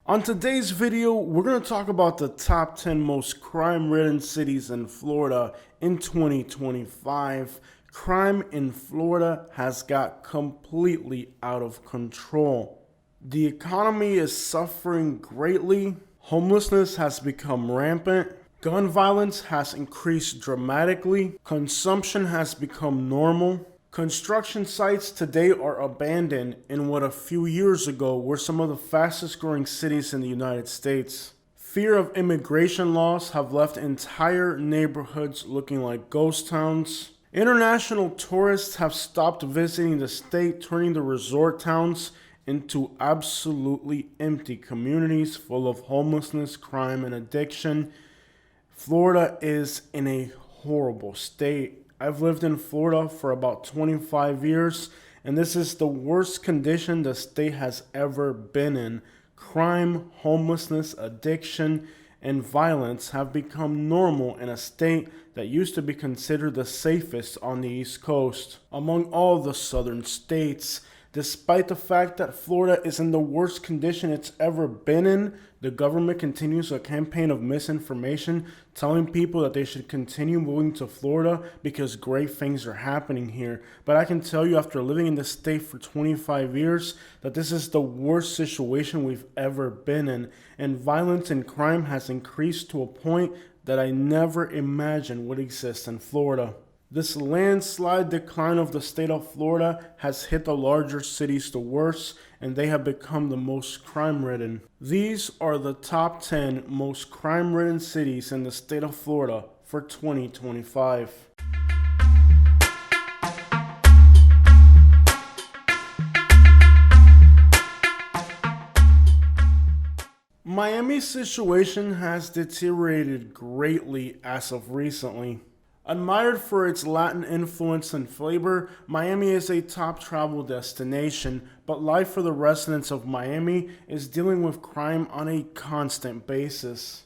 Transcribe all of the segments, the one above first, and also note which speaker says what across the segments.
Speaker 1: On today's video, we're going to talk about the top 10 most crime-ridden cities in Florida in 2025. Crime in Florida has got completely out of control. The economy is suffering greatly. Homelessness has become rampant. Gun violence has increased dramatically. Consumption has become normal. Construction sites today are abandoned in what a few years ago were some of the fastest growing cities in the United States. Fear of immigration laws have left entire neighborhoods looking like ghost towns. International tourists have stopped visiting the state, turning the resort towns into absolutely empty communities full of homelessness, crime, and addiction. Florida is in a horrible state. I've lived in Florida for about 25 years, and this is the worst condition the state has ever been in. Crime, homelessness, addiction, and violence have become normal in a state that used to be considered the safest on the East Coast among all the southern states. Despite the fact that Florida is in the worst condition it's ever been in, the government continues a campaign of misinformation, telling people that they should continue moving to Florida because great things are happening here. But I can tell you, after living in this state for 25 years, that this is the worst situation we've ever been in. And violence and crime has increased to a point that I never imagined would exist in Florida. This landslide decline of the state of Florida has hit the larger cities the worst, and they have become the most crime-ridden. These are the top 10 most crime-ridden cities in the state of Florida for 2025. Miami's situation has deteriorated greatly as of recently. Admired for its Latin influence and flavor, Miami is a top travel destination, but life for the residents of Miami is dealing with crime on a constant basis.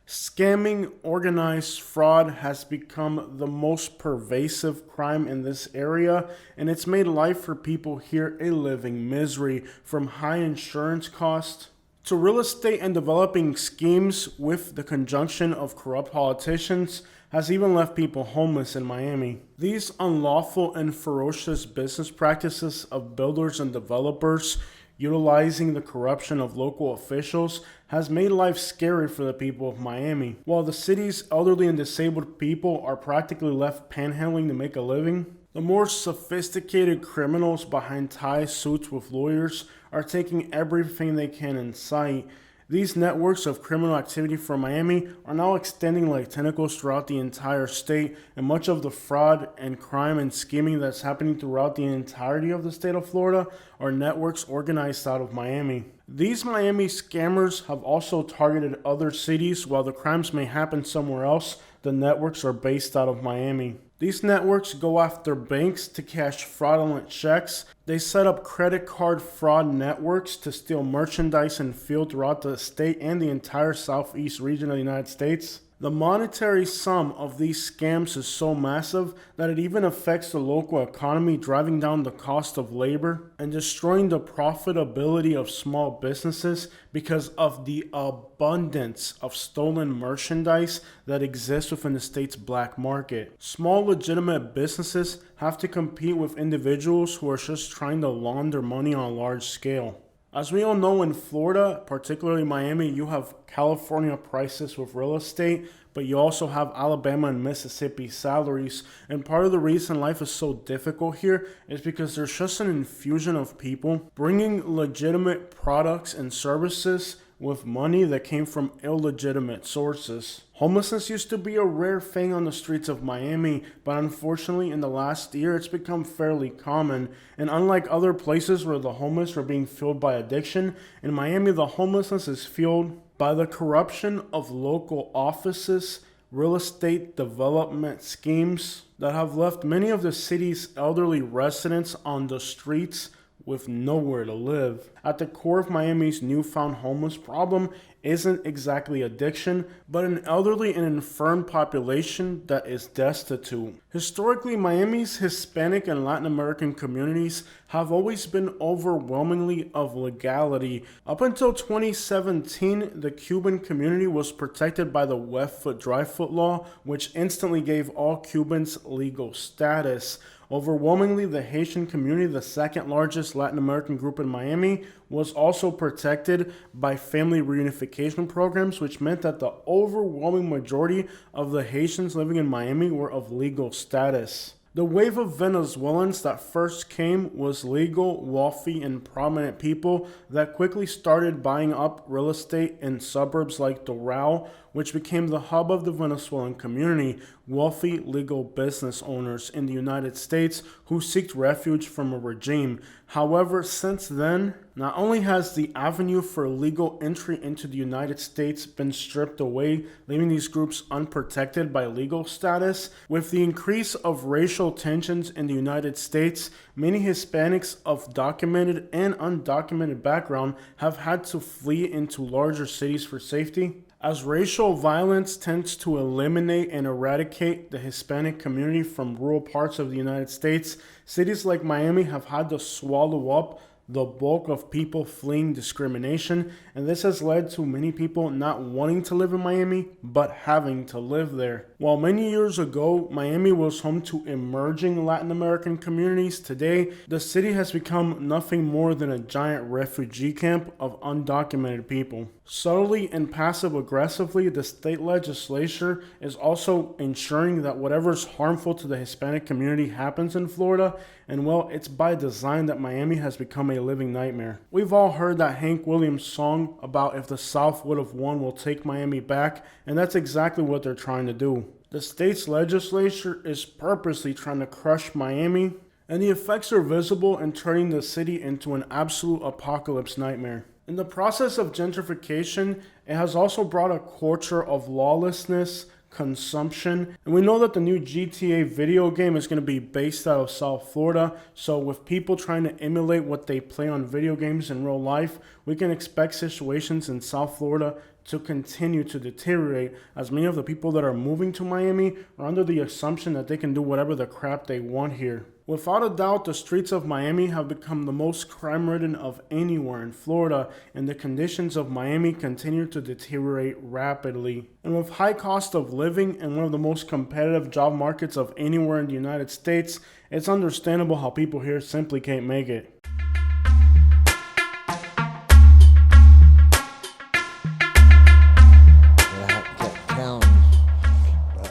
Speaker 1: Scamming, organized fraud has become the most pervasive crime in this area, and it's made life for people here a living misery, from high insurance costs to real estate and developing schemes with the conjunction of corrupt politicians has even left people homeless in Miami. These unlawful and ferocious business practices of builders and developers utilizing the corruption of local officials has made life scary for the people of Miami. While the city's elderly and disabled people are practically left panhandling to make a living, the more sophisticated criminals behind tie suits with lawyers are taking everything they can in sight. These networks of criminal activity from Miami are now extending like tentacles throughout the entire state, and much of the fraud and crime and scheming that's happening throughout the entirety of the state of Florida are networks organized out of Miami. These Miami scammers have also targeted other cities. While the crimes may happen somewhere else, the networks are based out of Miami. These networks go after banks to cash fraudulent checks. They set up credit card fraud networks to steal merchandise and fuel throughout the state and the entire southeast region of the United States. The monetary sum of these scams is so massive that it even affects the local economy, driving down the cost of labor and destroying the profitability of small businesses because of the abundance of stolen merchandise that exists within the state's black market. Small legitimate businesses have to compete with individuals who are just trying to launder money on a large scale. As we all know, in Florida, particularly Miami, you have California prices with real estate, but you also have Alabama and Mississippi salaries. And part of the reason life is so difficult here is because there's just an infusion of people bringing legitimate products and services with money that came from illegitimate sources. Homelessness used to be a rare thing on the streets of Miami, but unfortunately in the last year it's become fairly common. And unlike other places where the homeless are being fueled by addiction, in Miami the homelessness is fueled by the corruption of local offices, real estate development schemes that have left many of the city's elderly residents on the streets with nowhere to live. At the core of Miami's newfound homeless problem isn't exactly addiction, but an elderly and infirm population that is destitute. Historically, Miami's Hispanic and Latin American communities have always been overwhelmingly of legality. Up until 2017, the Cuban community was protected by the wet foot, dry foot law, which instantly gave all Cubans legal status. Overwhelmingly, the Haitian community, the second largest Latin American group in Miami, was also protected by family reunification programs, which meant that the overwhelming majority of the Haitians living in Miami were of legal status. The wave of Venezuelans that first came was legal, wealthy, and prominent people that quickly started buying up real estate in suburbs like Doral, which became the hub of the Venezuelan community, wealthy legal business owners in the United States who seeked refuge from a regime. However, since then, not only has the avenue for legal entry into the United States been stripped away, leaving these groups unprotected by legal status, with the increase of racial tensions in the United States, many Hispanics of documented and undocumented background have had to flee into larger cities for safety. As racial violence tends to eliminate and eradicate the Hispanic community from rural parts of the United States, cities like Miami have had to swallow up the bulk of people fleeing discrimination, and this has led to many people not wanting to live in Miami, but having to live there. While many years ago, Miami was home to emerging Latin American communities, today, the city has become nothing more than a giant refugee camp of undocumented people. Subtly and passive-aggressively, the state legislature is also ensuring that whatever's harmful to the Hispanic community happens in Florida, and well, it's by design that Miami has become a living nightmare. We've all heard that Hank Williams song about if the South would have won, we'll take Miami back, and that's exactly what they're trying to do. The state's legislature is purposely trying to crush Miami, and the effects are visible in turning the city into an absolute apocalypse nightmare. In the process of gentrification, it has also brought a culture of lawlessness, consumption, and we know that the new GTA video game is going to be based out of South Florida, so with people trying to emulate what they play on video games in real life, we can expect situations in South Florida to continue to deteriorate, as many of the people that are moving to Miami are under the assumption that they can do whatever the crap they want here. Without a doubt, the streets of Miami have become the most crime-ridden of anywhere in Florida, and the conditions of Miami continue to deteriorate rapidly. And with high cost of living and one of the most competitive job markets of anywhere in the United States, it's understandable how people here simply can't make it.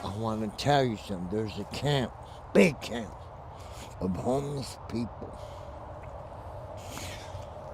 Speaker 2: I want to tell you something. There's a camp, big camp, of homeless people.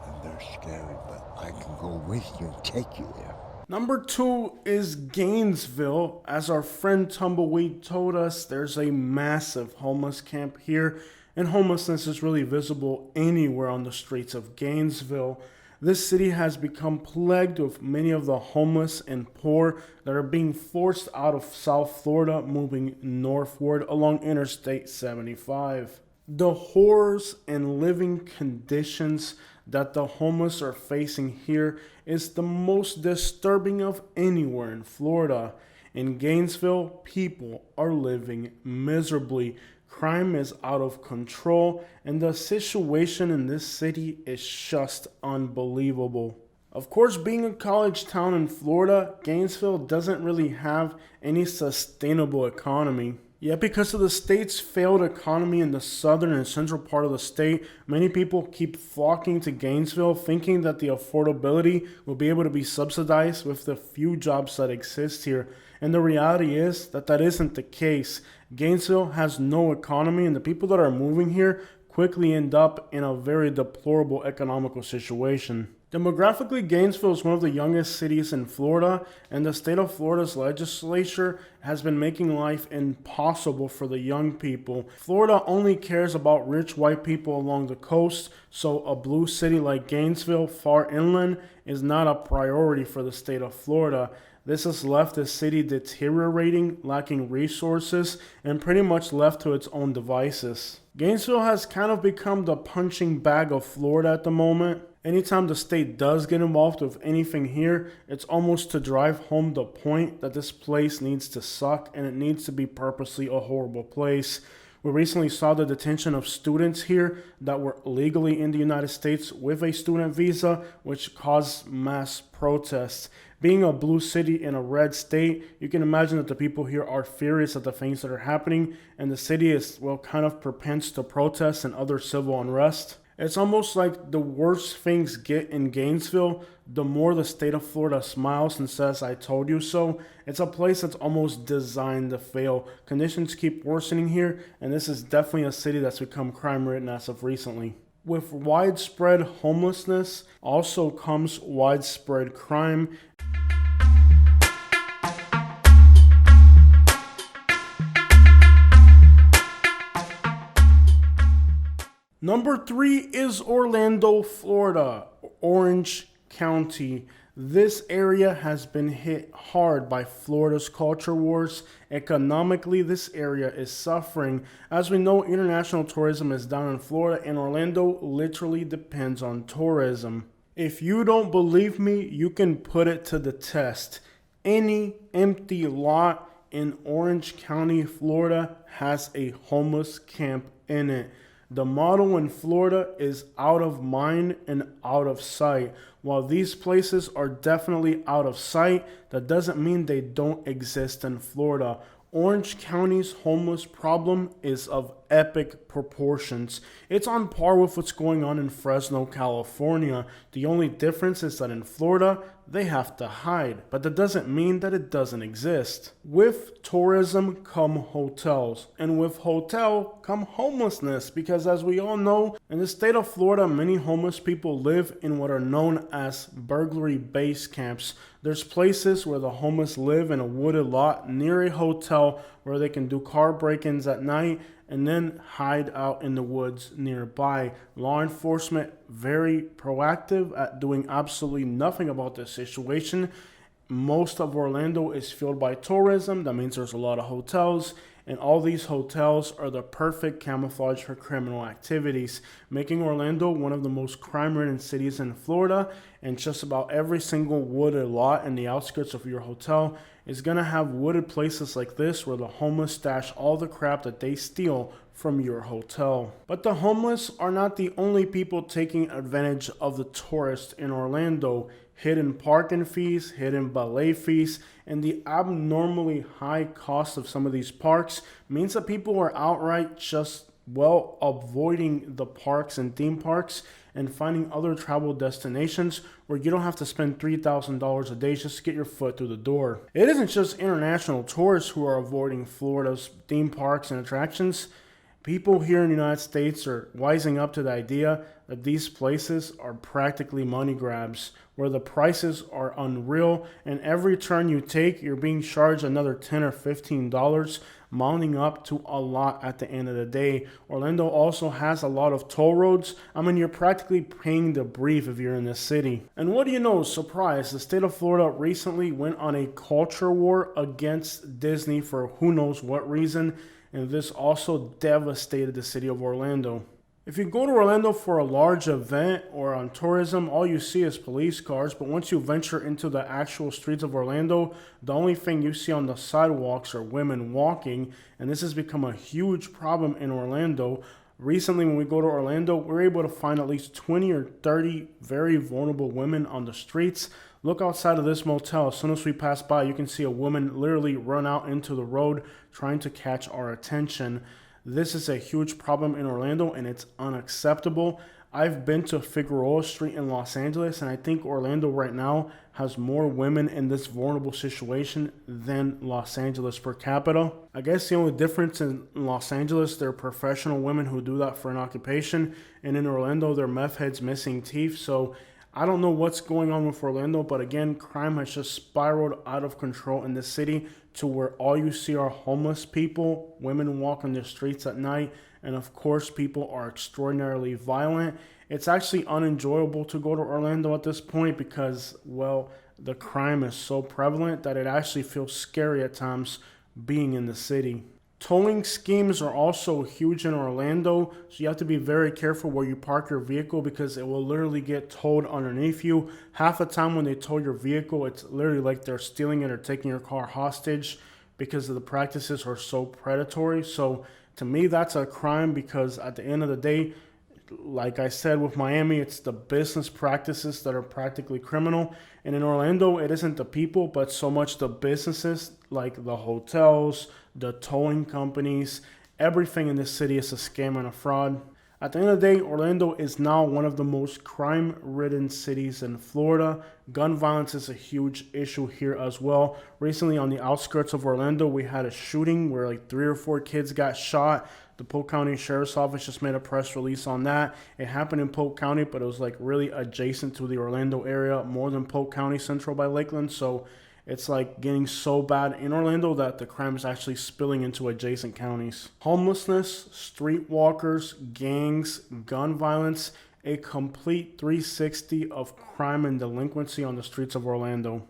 Speaker 2: And they're scary, but I can go with you and take you there.
Speaker 1: Number 2 is Gainesville. As our friend Tumbleweed told us, there's a massive homeless camp here, and homelessness is really visible anywhere on the streets of Gainesville. This city has become plagued with many of the homeless and poor that are being forced out of South Florida, moving northward along Interstate 75. The horrors and living conditions that the homeless are facing here is the most disturbing of anywhere in Florida. In Gainesville, people are living miserably. Crime is out of control, and the situation in this city is just unbelievable. Of course, being a college town in Florida, Gainesville doesn't really have any sustainable economy. Yet because of the state's failed economy in the southern and central part of the state, many people keep flocking to Gainesville thinking that the affordability will be able to be subsidized with the few jobs that exist here. And the reality is that that isn't the case. Gainesville has no economy, and the people that are moving here quickly end up in a very deplorable economical situation. Demographically, Gainesville is one of the youngest cities in Florida, and the state of Florida's legislature has been making life impossible for the young people. Florida only cares about rich white people along the coast, so a blue city like Gainesville, far inland, is not a priority for the state of Florida. This has left the city deteriorating, lacking resources, and pretty much left to its own devices. Gainesville has kind of become the punching bag of Florida at the moment. Anytime the state does get involved with anything here, it's almost to drive home the point that this place needs to suck and it needs to be purposely a horrible place. We recently saw the detention of students here that were legally in the United States with a student visa, which caused mass protests. Being a blue city in a red state, you can imagine that the people here are furious at the things that are happening, and the city is, well, kind of propense to protests and other civil unrest. It's almost like the worse things get in Gainesville, the more the state of Florida smiles and says, I told you so. It's a place that's almost designed to fail. Conditions keep worsening here, and this is definitely a city that's become crime-ridden as of recently. With widespread homelessness also comes widespread crime. Number 3 is Orlando, Florida, Orange County. This area has been hit hard by Florida's culture wars. Economically, this area is suffering. As we know, international tourism is down in Florida, and Orlando literally depends on tourism. If you don't believe me, you can put it to the test. Any empty lot in Orange County, Florida, has a homeless camp in it. The motto in Florida is out of mind and out of sight. While these places are definitely out of sight, that doesn't mean they don't exist in Florida. Orange County's homeless problem is of epic proportions. It's on par with what's going on in Fresno, California. The only difference is that in Florida, they have to hide, but that doesn't mean that it doesn't exist. With tourism come hotels, and with hotel come homelessness, because as we all know, in the state of Florida, many homeless people live in what are known as burglary base camps. There's places where the homeless live in a wooded lot near a hotel where they can do car break-ins at night and then hide out in the woods nearby. Law enforcement very proactive at doing absolutely nothing about this situation. Most of Orlando is filled by tourism. That means there's a lot of hotels, and all these hotels are the perfect camouflage for criminal activities, making Orlando one of the most crime-ridden cities in Florida. And just about every single wooded lot in the outskirts of your hotel is going to have wooded places like this where the homeless stash all the crap that they steal from your hotel. But the homeless are not the only people taking advantage of the tourists in Orlando. Hidden parking fees, hidden ballet fees, and the abnormally high cost of some of these parks means that people are outright just, well, avoiding the parks and theme parks and finding other travel destinations where you don't have to spend $3,000 a day just to get your foot through the door. It isn't just international tourists who are avoiding Florida's theme parks and attractions. People here in the United States are wising up to the idea that these places are practically money grabs, where the prices are unreal, and every turn you take, you're being charged another $10 or $15, mounting up to a lot at the end of the day. Orlando also has a lot of toll roads. I mean, you're practically paying to breathe if you're in this city. And what do you know? Surprise, the state of Florida recently went on a culture war against Disney for who knows what reason, and this also devastated the city of Orlando. If you go to Orlando for a large event or on tourism, all you see is police cars, but once you venture into the actual streets of Orlando, the only thing you see on the sidewalks are women walking, and this has become a huge problem in Orlando. Recently, when we go to Orlando, we're able to find at least 20 or 30 very vulnerable women on the streets. Look outside of this motel. As soon as we pass by, you can see a woman literally run out into the road trying to catch our attention. This is a huge problem in Orlando, and it's unacceptable. I've been to Figueroa Street in Los Angeles, and I think Orlando right now has more women in this vulnerable situation than Los Angeles per capita. I guess the only difference in Los Angeles, they're professional women who do that for an occupation, and in Orlando, they're meth heads missing teeth. So I don't know what's going on with Orlando, but again, crime has just spiraled out of control in the city to where all you see are homeless people, women walk on the streets at night, and of course, people are extraordinarily violent. It's actually unenjoyable to go to Orlando at this point because, well, the crime is so prevalent that it actually feels scary at times being in the city. Towing schemes are also huge in Orlando, so you have to be very careful where you park your vehicle because it will literally get towed underneath you. Half the time when they tow your vehicle, it's literally like they're stealing it or taking your car hostage because the practices are so predatory. So to me, that's a crime because at the end of the day, like I said with Miami, it's the business practices that are practically criminal. And in Orlando, it isn't the people, but so much the businesses like the hotels, the towing companies. Everything in this city is a scam and a fraud. At the end of the day, Orlando is now one of the most crime-ridden cities in Florida. Gun violence is a huge issue here as well. Recently, on the outskirts of Orlando, we had a shooting where like 3 or 4 kids got shot. The Polk County Sheriff's Office just made a press release on that. It happened in Polk County, but it was like really adjacent to the Orlando area, more than Polk County Central by Lakeland. So it's like getting so bad in Orlando that the crime is actually spilling into adjacent counties. Homelessness, streetwalkers, gangs, gun violence, a complete 360 of crime and delinquency on the streets of Orlando.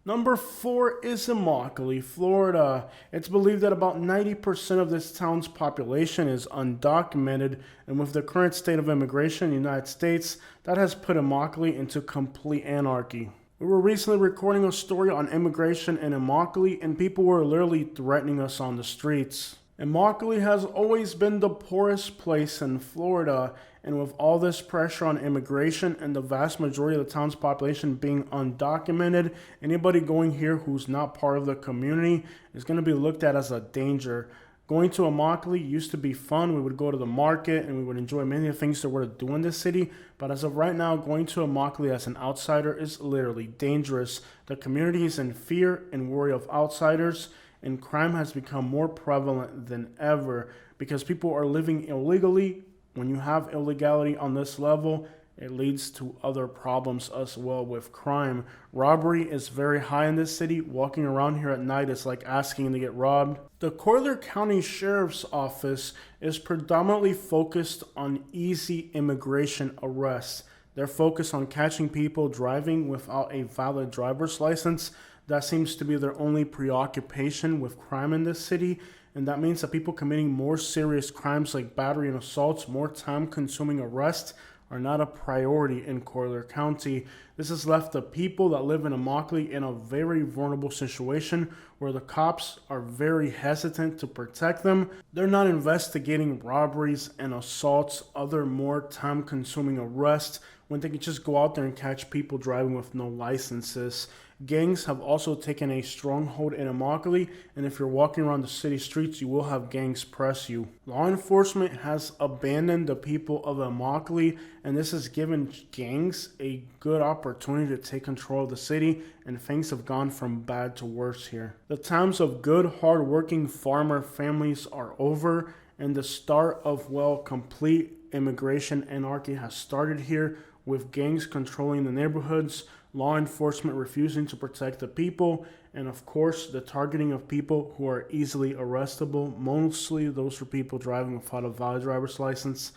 Speaker 1: Number 4 is Immokalee, Florida. It's believed that about 90% of this town's population is undocumented, and with the current state of immigration in the United States, that has put Immokalee into complete anarchy. We were recently recording a story on immigration in Immokalee, and people were literally threatening us on the streets. Immokalee has always been the poorest place in Florida, and with all this pressure on immigration and the vast majority of the town's population being undocumented, anybody going here who's not part of the community is going to be looked at as a danger. Going to Immokalee used to be fun. We would go to the market and we would enjoy many of the things there were to do in this city. But as of right now, going to Immokalee as an outsider is literally dangerous. The community is in fear and worry of outsiders, and crime has become more prevalent than ever because people are living illegally. When you have illegality on this level, it leads to other problems as well with crime. Robbery is very high in this city. Walking around here at night is like asking to get robbed. The Collier County Sheriff's Office is predominantly focused on easy immigration arrests. They're focused on catching people driving without a valid driver's license. That seems to be their only preoccupation with crime in this city. And that means that people committing more serious crimes like battery and assaults, more time-consuming arrests, are not a priority in Collier County. This has left the people that live in Immokalee in a very vulnerable situation where the cops are very hesitant to protect them. They're not investigating robberies and assaults, other more time-consuming arrests, when they can just go out there and catch people driving with no licenses. Gangs have also taken a stronghold in Immokalee, and if you're walking around the city streets, you will have gangs press you. Law enforcement has abandoned the people of Immokalee, and this has given gangs a good opportunity to take control of the city, and things have gone from bad to worse here. The times of good, hard-working farmer families are over, and the start of, complete immigration anarchy has started here, with gangs controlling the neighborhoods, law enforcement refusing to protect the people, and of course the targeting of people who are easily arrestable. Mostly those are people driving without a valid driver's license,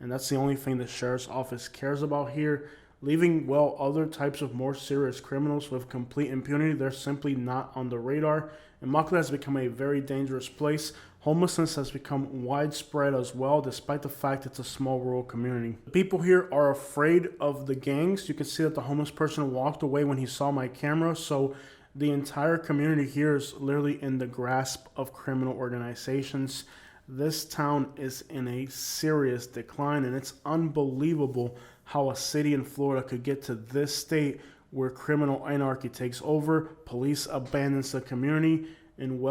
Speaker 1: and that's the only thing the sheriff's office cares about here. Leaving, other types of more serious criminals with complete impunity, they're simply not on the radar. And Immokalee has become a very dangerous place. Homelessness has become widespread as well, despite the fact it's a small rural community. The people here are afraid of the gangs. You can see that the homeless person walked away when he saw my camera, so the entire community here is literally in the grasp of criminal organizations. This town is in a serious decline, and it's unbelievable how a city in Florida could get to this state where criminal anarchy takes over, police abandons the community, and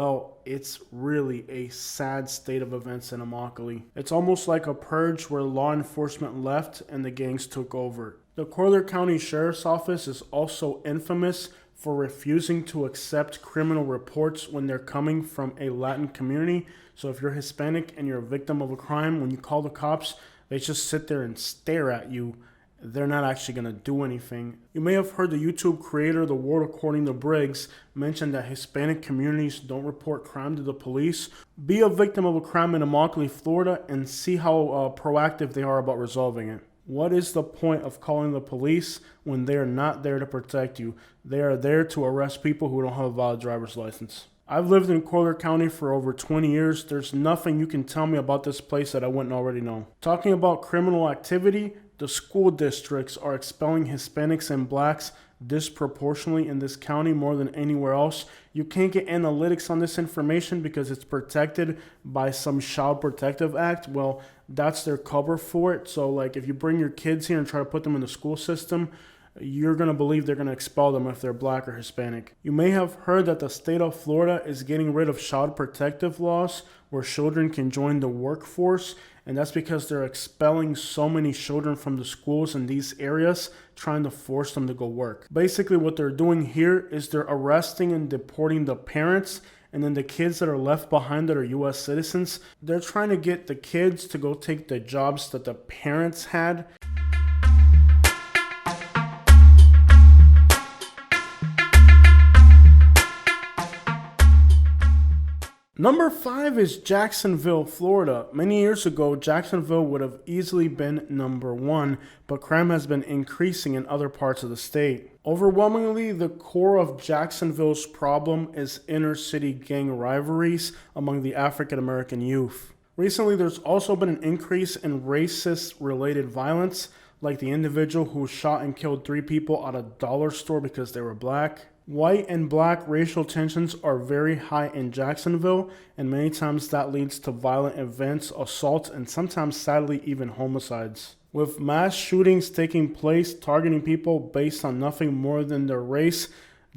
Speaker 1: it's really a sad state of events in Immokalee. It's almost like a purge where law enforcement left and the gangs took over. The Collier County Sheriff's Office is also infamous for refusing to accept criminal reports when they're coming from a Latin community. So if you're Hispanic and you're a victim of a crime, when you call the cops, they just sit there and stare at you. They're not actually going to do anything. You may have heard the YouTube creator, The World According to Briggs, mention that Hispanic communities don't report crime to the police. Be a victim of a crime in Immokalee, Florida, and see how proactive they are about resolving it. What is the point of calling the police when they are not there to protect you? They are there to arrest people who don't have a valid driver's license. I've lived in Collier County for over 20 years. There's nothing you can tell me about this place that I wouldn't already know. Talking about criminal activity, the school districts are expelling Hispanics and blacks disproportionately in this county more than anywhere else. You can't get analytics on this information because it's protected by some Child Protective Act. Well, that's their cover for it. So like if you bring your kids here and try to put them in the school system, you're going to believe they're going to expel them if they're black or Hispanic. You may have heard that the state of Florida is getting rid of child protective laws where children can join the workforce, and that's because they're expelling so many children from the schools in these areas, trying to force them to go work. Basically, what they're doing here is they're arresting and deporting the parents, and then the kids that are left behind that are U.S. citizens, they're trying to get the kids to go take the jobs that the parents had. Number 5 is Jacksonville, Florida. Many years ago, Jacksonville would have easily been number 1, but crime has been increasing in other parts of the state. Overwhelmingly, the core of Jacksonville's problem is inner city gang rivalries among the African American youth. Recently, there's also been an increase in racist-related violence, like the individual who shot and killed 3 people at a dollar store because they were black. White and black racial tensions are very high in Jacksonville, and many times that leads to violent events, assaults, and sometimes, sadly, even homicides. With mass shootings taking place targeting people based on nothing more than their race,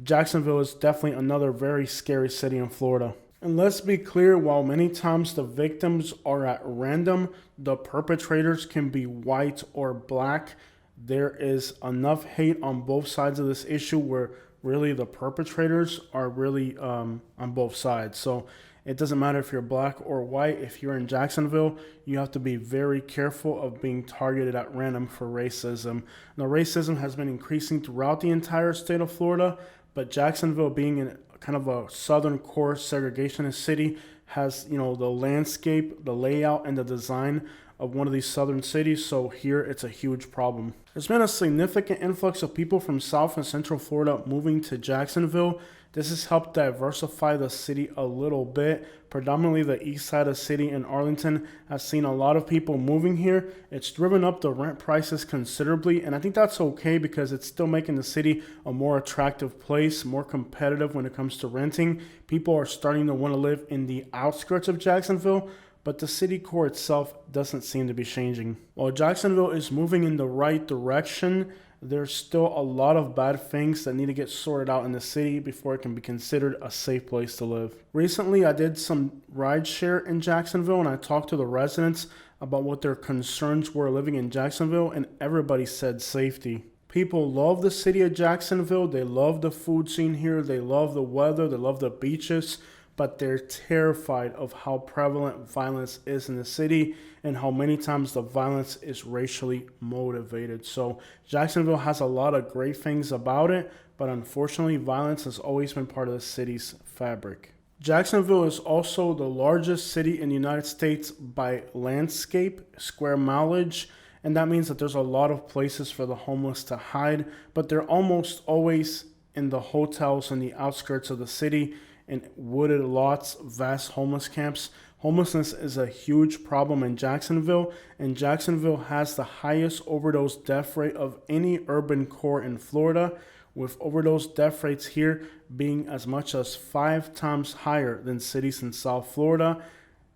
Speaker 1: Jacksonville is definitely another very scary city in Florida. And let's be clear, while many times the victims are at random, the perpetrators can be white or black. There is enough hate on both sides of this issue where really the perpetrators are really on both sides. So it doesn't matter if you're black or white. If you're in Jacksonville, you have to be very careful of being targeted at random for racism. Now, racism has been increasing throughout the entire state of Florida, but Jacksonville, being in kind of a southern core segregationist city, has, the landscape, the layout, and the design of one of these southern cities, so here it's a huge problem. There's been a significant influx of people from South and Central Florida moving to Jacksonville. This has helped diversify the city a little bit. Predominantly the east side of the city in Arlington has seen a lot of people moving here. It's driven up the rent prices considerably, and I think that's okay because it's still making the city a more attractive place, more competitive when it comes to renting. People are starting to want to live in the outskirts of Jacksonville, but the city core itself doesn't seem to be changing. While Jacksonville is moving in the right direction, there's still a lot of bad things that need to get sorted out in the city before it can be considered a safe place to live. Recently, I did some rideshare in Jacksonville, and I talked to the residents about what their concerns were living in Jacksonville, and everybody said safety. People love the city of Jacksonville. They love the food scene here. They love the weather. They love the beaches. But they're terrified of how prevalent violence is in the city and how many times the violence is racially motivated. So Jacksonville has a lot of great things about it, but unfortunately, violence has always been part of the city's fabric. Jacksonville is also the largest city in the United States by landscape, square mileage, and that means that there's a lot of places for the homeless to hide, but they're almost always in the hotels in the outskirts of the city, in wooded lots, vast homeless camps. Homelessness is a huge problem in Jacksonville, and Jacksonville has the highest overdose death rate of any urban core in Florida, with overdose death rates here being as much as 5 times higher than cities in South Florida.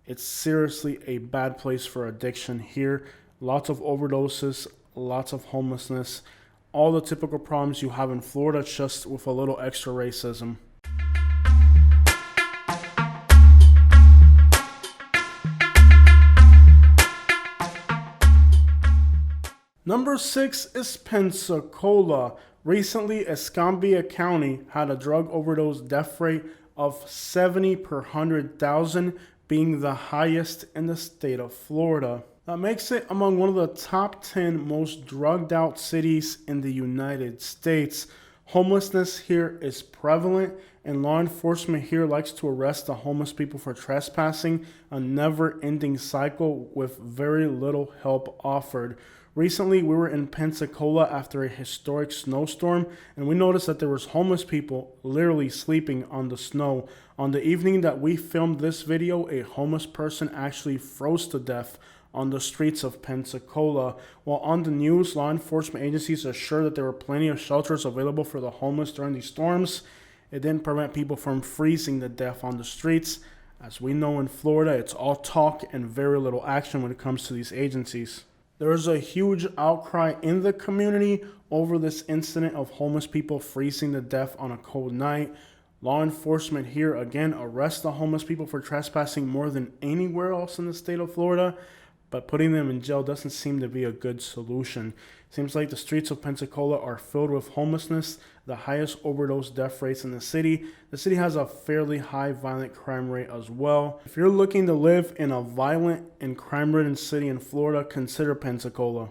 Speaker 1: It's seriously a bad place for addiction here. Lots of overdoses, lots of homelessness, all the typical problems you have in Florida, just with a little extra racism. Number 6 is Pensacola. Recently, Escambia County had a drug overdose death rate of 70 per 100,000, being the highest in the state of Florida. That makes it among one of the top 10 most drugged out cities in the United States. Homelessness here is prevalent, and law enforcement here likes to arrest the homeless people for trespassing, a never-ending cycle with very little help offered. Recently, we were in Pensacola after a historic snowstorm, and we noticed that there was homeless people literally sleeping on the snow. On the evening that we filmed this video, a homeless person actually froze to death on the streets of Pensacola. While on the news, law enforcement agencies assured that there were plenty of shelters available for the homeless during these storms, it didn't prevent people from freezing to death on the streets. As we know in Florida, it's all talk and very little action when it comes to these agencies. There is a huge outcry in the community over this incident of homeless people freezing to death on a cold night. Law enforcement here again arrests the homeless people for trespassing more than anywhere else in the state of Florida, but putting them in jail doesn't seem to be a good solution. Seems like the streets of Pensacola are filled with homelessness, the highest overdose death rates in the city. The city has a fairly high violent crime rate as well. If you're looking to live in a violent and crime-ridden city in Florida, consider Pensacola.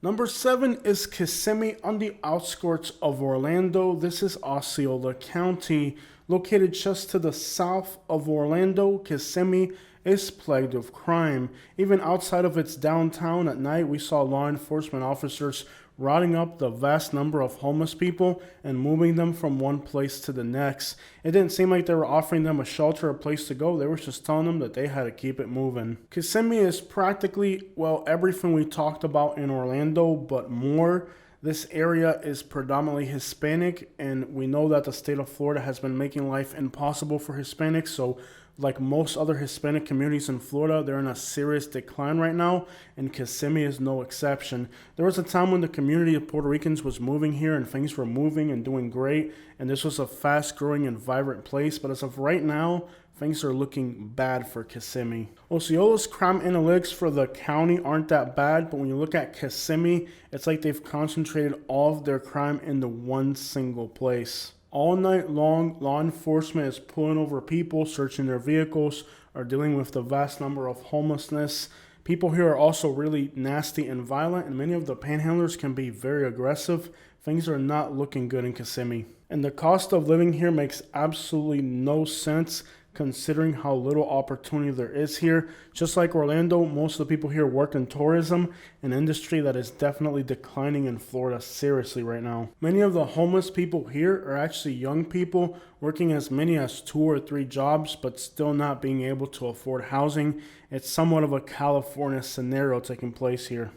Speaker 1: Number 7 is Kissimmee on the outskirts of Orlando. This is Osceola County. Located just to the south of Orlando, Kissimmee is plagued with crime. Even outside of its downtown at night, we saw law enforcement officers rounding up the vast number of homeless people and moving them from one place to the next. It didn't seem like they were offering them a shelter, a place to go. They were just telling them that they had to keep it moving. Kissimmee is practically, well, everything we talked about in Orlando, but more. This area is predominantly Hispanic, and we know that the state of Florida has been making life impossible for Hispanics, so like most other Hispanic communities in Florida, they're in a serious decline right now, and Kissimmee is no exception. There was a time when the community of Puerto Ricans was moving here and things were moving and doing great, and this was a fast-growing and vibrant place, but as of right now, things are looking bad for Kissimmee. Osceola's crime analytics for the county aren't that bad, but when you look at Kissimmee, it's like they've concentrated all of their crime into one single place. All night long, law enforcement is pulling over people, searching their vehicles, or dealing with the vast number of homelessness. People here are also really nasty and violent, and many of the panhandlers can be very aggressive. Things are not looking good in Kissimmee. And the cost of living here makes absolutely no sense considering how little opportunity there is here. Just like Orlando, most of the people here work in tourism, an industry that is definitely declining in Florida seriously right now. Many of the homeless people here are actually young people working as many as 2 or 3 jobs, but still not being able to afford housing. It's somewhat of a California scenario taking place here.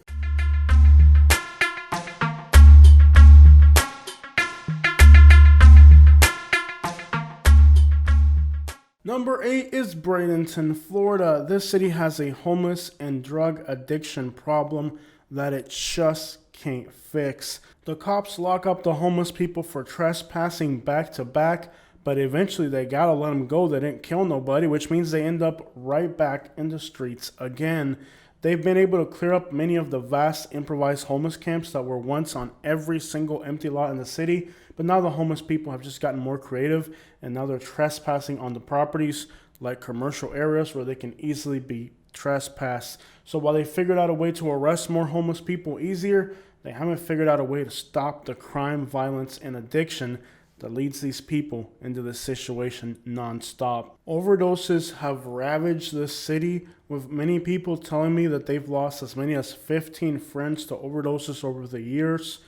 Speaker 1: Number 8 is Bradenton, Florida. This city has a homeless and drug addiction problem that it just can't fix. The cops lock up the homeless people for trespassing back to back, but eventually they gotta let them go. They didn't kill nobody, which means they end up right back in the streets again. They've been able to clear up many of the vast improvised homeless camps that were once on every single empty lot in the city, but now the homeless people have just gotten more creative, and now they're trespassing on the properties like commercial areas where they can easily be trespassed. So while they figured out a way to arrest more homeless people easier, they haven't figured out a way to stop the crime, violence, and addiction that leads these people into this situation nonstop. Overdoses have ravaged this city, with many people telling me that they've lost as many as 15 friends to overdoses over the years.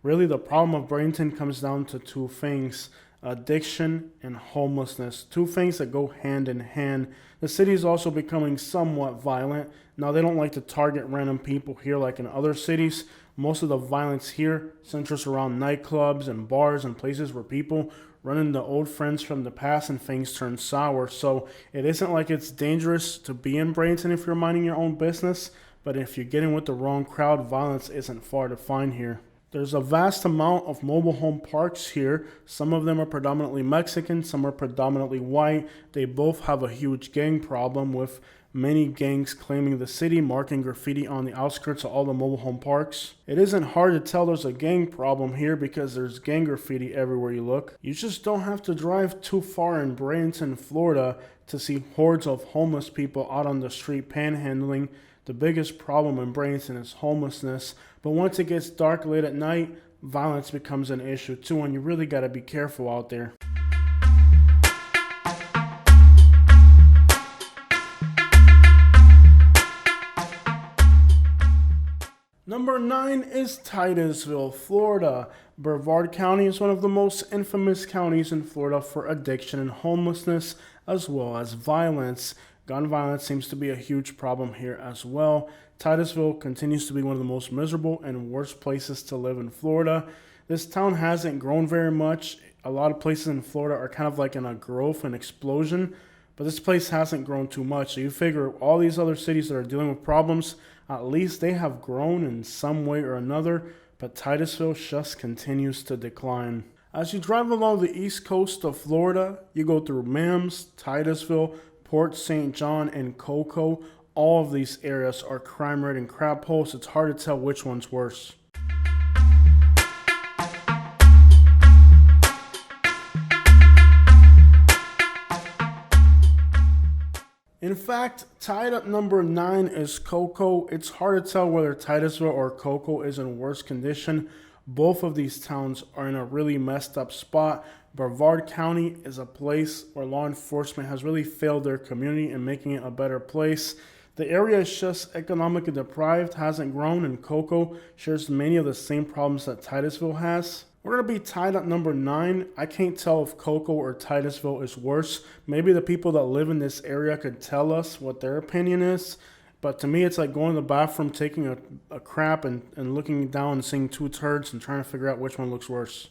Speaker 1: Really, the problem of Bradenton comes down to 2 things: addiction and homelessness. 2 things that go hand in hand. The city is also becoming somewhat violent. Now, they don't like to target random people here like in other cities. Most of the violence here centers around nightclubs and bars and places where people run into old friends from the past and things turn sour. So it isn't like it's dangerous to be in Bradenton if you're minding your own business, but if you get in with the wrong crowd, violence isn't far to find here. There's a vast amount of mobile home parks here. Some of them are predominantly Mexican, some are predominantly white. They both have a huge gang problem, with many gangs claiming the city, marking graffiti on the outskirts of all the mobile home parks. It isn't hard to tell there's a gang problem here because there's gang graffiti everywhere you look. You just don't have to drive too far in Bradenton, Florida to see hordes of homeless people out on the street panhandling. The biggest problem in Bradenton is homelessness, but once it gets dark late at night, violence becomes an issue too, and you really got to be careful out there. 9 is Titusville, Florida. Brevard County is one of the most infamous counties in Florida for addiction and homelessness, as well as violence. Gun violence seems to be a huge problem here as well. Titusville continues to be one of the most miserable and worst places to live in Florida. This town hasn't grown very much. A lot of places in Florida are kind of like in a growth and explosion, but this place hasn't grown too much. So you figure all these other cities that are dealing with problems, at least they have grown in some way or another, but Titusville just continues to decline. As you drive along the east coast of Florida, you go through Mims, Titusville, Port St. John, and Cocoa. All of these areas are crime-ridden crap holes. It's hard to tell which one's worse. In fact, tied up number 9 is Cocoa. It's hard to tell whether Titusville or Cocoa is in worse condition. Both of these towns are in a really messed up spot. Brevard County is a place where law enforcement has really failed their community in making it a better place. The area is just economically deprived, hasn't grown, and Cocoa shares many of the same problems that Titusville has. We're going to be tied at number 9. I can't tell if Cocoa or Titusville is worse. Maybe the people that live in this area could tell us what their opinion is. But to me, it's like going to the bathroom, taking a crap, and looking down and seeing two turds and trying to figure out which one looks worse.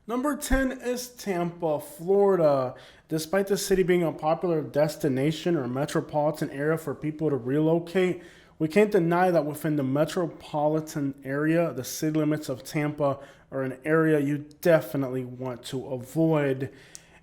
Speaker 1: Number 10 is Tampa, Florida. Despite the city being a popular destination or metropolitan area for people to relocate, we can't deny that within the metropolitan area, the city limits of Tampa are an area you definitely want to avoid.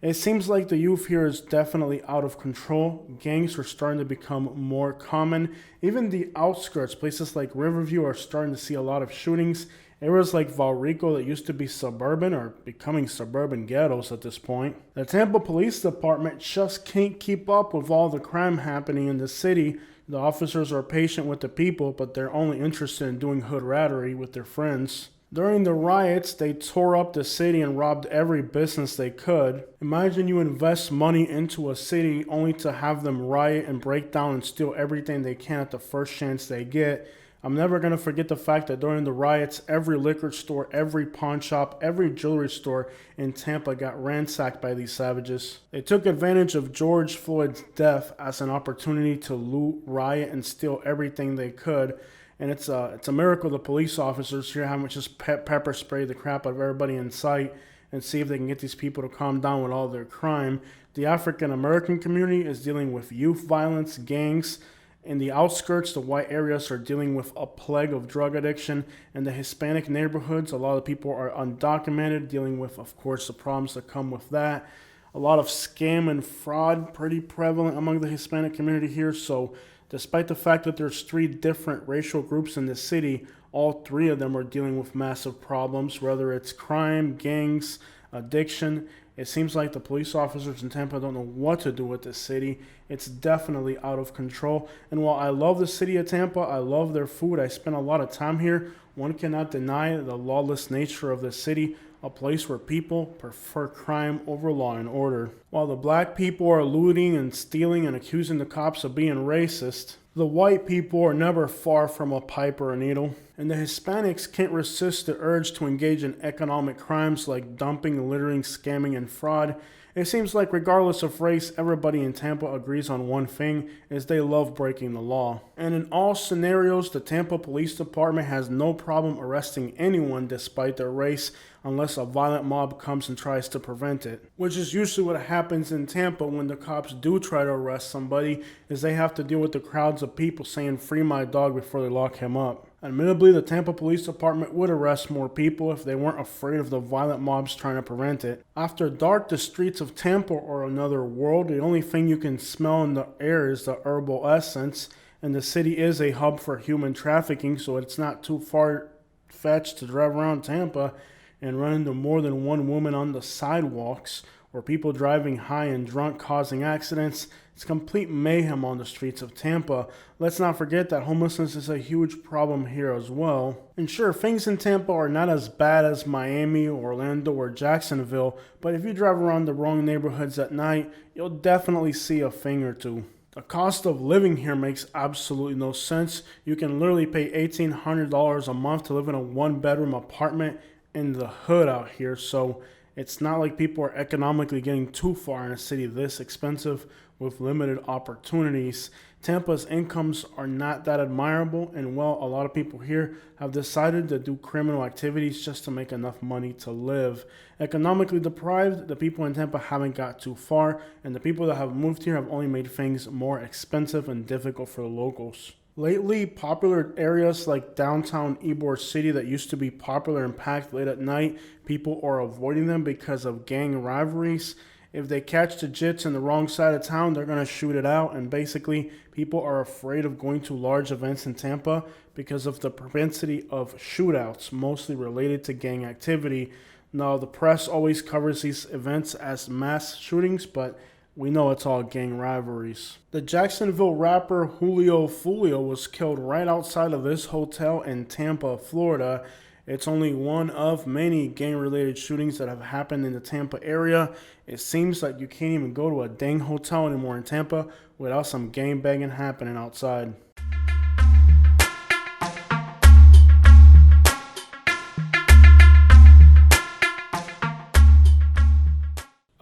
Speaker 1: It seems like the youth here is definitely out of control. Gangs are starting to become more common. Even the outskirts, places like Riverview, are starting to see a lot of shootings. Areas like Valrico that used to be suburban are becoming suburban ghettos at this point. The Tampa Police Department just can't keep up with all the crime happening in the city. The officers are patient with the people, but they're only interested in doing hood rattery with their friends. During the riots, they tore up the city and robbed every business they could. Imagine you invest money into a city only to have them riot and break down and steal everything they can at the first chance they get. I'm never going to forget the fact that during the riots, every liquor store, every pawn shop, every jewelry store in Tampa got ransacked by these savages. They took advantage of George Floyd's death as an opportunity to loot, riot, and steal everything they could. And it's a miracle the police officers here haven't just pepper spray the crap out of everybody in sight and see if they can get these people to calm down with all their crime. The African American community is dealing with youth violence, gangs. In the outskirts, the white areas are dealing with a plague of drug addiction. In the Hispanic neighborhoods, a lot of people are undocumented, dealing with, of course, the problems that come with that. A lot of scam and fraud pretty prevalent among the Hispanic community here. So despite the fact that there's 3 different racial groups in the city, all 3 of them are dealing with massive problems, whether it's crime, gangs, addiction. It seems like the police officers in Tampa don't know what to do with this city. It's definitely out of control. And while I love the city of Tampa, I love their food, I spend a lot of time here, one cannot deny the lawless nature of the city, a place where people prefer crime over law and order. While the black people are looting and stealing and accusing the cops of being racist, the white people are never far from a pipe or a needle. And the Hispanics can't resist the urge to engage in economic crimes like dumping, littering, scamming, and fraud. It seems like regardless of race, everybody in Tampa agrees on one thing, is they love breaking the law. And in all scenarios, the Tampa Police Department has no problem arresting anyone despite their race, unless a violent mob comes and tries to prevent it. Which is usually what happens in Tampa when the cops do try to arrest somebody, is they have to deal with the crowds of people saying, "Free my dog," before they lock him up. Admittedly, the Tampa Police Department would arrest more people if they weren't afraid of the violent mobs trying to prevent it. After dark, the streets of Tampa are another world. The only thing you can smell in the air is the herbal essence, and the city is a hub for human trafficking, so it's not too far-fetched to drive around Tampa and run into more than one woman on the sidewalks, or people driving high and drunk causing accidents. It's complete mayhem on the streets of Tampa. Let's not forget that homelessness is a huge problem here as well. And sure, things in Tampa are not as bad as Miami, Orlando, or Jacksonville, but if you drive around the wrong neighborhoods at night, you'll definitely see a thing or two. The cost of living here makes absolutely no sense. You can literally pay $1,800 a month to live in a one-bedroom apartment in the hood out here, so it's not like people are economically getting too far in a city this expensive with limited opportunities. Tampa's incomes are not that admirable, and well, a lot of people here have decided to do criminal activities just to make enough money to live. Economically deprived, the people in Tampa haven't got too far, and the people that have moved here have only made things more expensive and difficult for the locals. Lately, popular areas like downtown Ybor City that used to be popular and packed late at night, people are avoiding them because of gang rivalries. If they catch the jits in the wrong side of town, they're going to shoot it out. And basically, people are afraid of going to large events in Tampa because of the propensity of shootouts, mostly related to gang activity. Now, the press always covers these events as mass shootings, but we know it's all gang rivalries. The Jacksonville rapper Julio Fulio was killed right outside of this hotel in Tampa, Florida. It's only one of many gang-related shootings that have happened in the Tampa area. It seems like you can't even go to a dang hotel anymore in Tampa without some gang-banging happening outside.